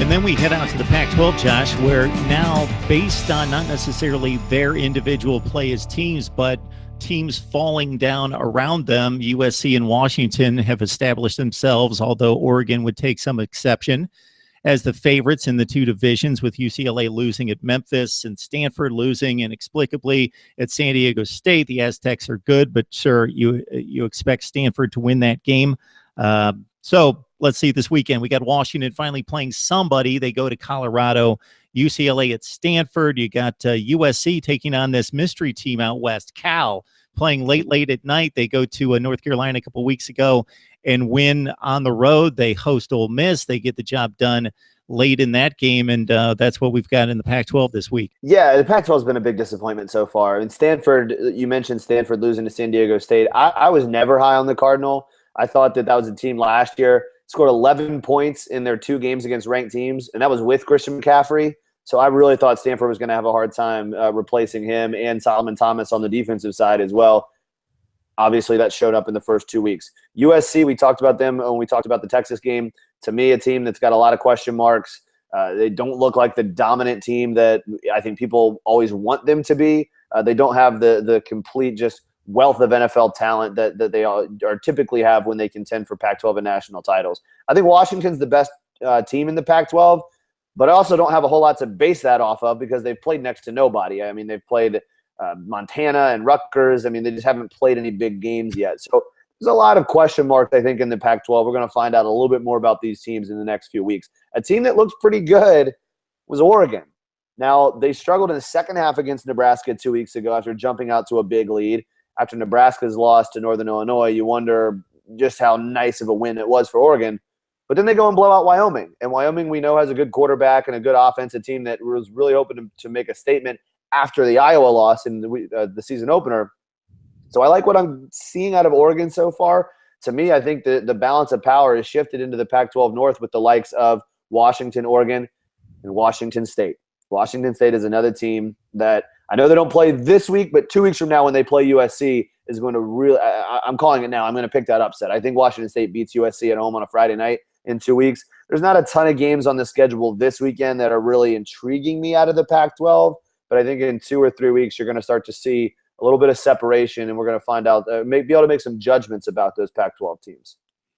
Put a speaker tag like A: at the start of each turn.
A: And then we head out to the Pac-12, Josh, where now, based on not necessarily their individual play as teams, but teams falling down around them, USC and Washington have established themselves, although Oregon would take some exception, as the favorites in the two divisions, with UCLA losing at Memphis and Stanford losing inexplicably at San Diego State. The Aztecs are good, but sure, you expect Stanford to win that game. So let's see this weekend. We got Washington finally playing somebody. They go to Colorado, UCLA at Stanford. You got USC taking on this mystery team out west, Cal, playing late at night. They go to North Carolina a couple weeks ago and win on the road. They host Ole Miss. They get the job done late in that game, and that's what we've got in the Pac-12 this week.
B: Yeah, the Pac-12 has been a big disappointment so far. And Stanford, you mentioned Stanford losing to San Diego State. I was never high on the Cardinal. I thought that was a team last year, scored 11 points in their 2 games against ranked teams, and that was with Christian McCaffrey. So I really thought Stanford was going to have a hard time replacing him and Solomon Thomas on the defensive side as well. Obviously, that showed up in the first 2 weeks. USC, we talked about them when we talked about the Texas game. To me, a team that's got a lot of question marks. They don't look like the dominant team that I think people always want them to be. They don't have the complete just wealth of NFL talent that they are typically have when they contend for Pac-12 and national titles. I think Washington's the best team in the Pac-12, but I also don't have a whole lot to base that off of because they've played next to nobody. I mean, they've played Montana and Rutgers. I mean, they just haven't played any big games yet. So there's a lot of question marks, I think, in the Pac-12. We're going to find out a little bit more about these teams in the next few weeks. A team that looks pretty good was Oregon. Now, they struggled in the second half against Nebraska 2 weeks ago after jumping out to a big lead. After Nebraska's loss to Northern Illinois, you wonder just how nice of a win it was for Oregon. But then they go and blow out Wyoming. And Wyoming, we know, has a good quarterback and a good offensive team that was really hoping to make a statement after the Iowa loss in the season opener. So I like what I'm seeing out of Oregon so far. To me, I think the balance of power has shifted into the Pac-12 North with the likes of Washington, Oregon, and Washington State. Washington State is another team that I know they don't play this week, but 2 weeks from now when they play USC is going to really – I'm calling it now. I'm going to pick that upset. I think Washington State beats USC at home on a Friday night in 2 weeks. There's not a ton of games on the schedule this weekend that are really intriguing me out of the Pac-12, but I think in 2 or 3 weeks you're going to start to see a little bit of separation, and we're going to find out be able to make some judgments about those Pac-12 teams.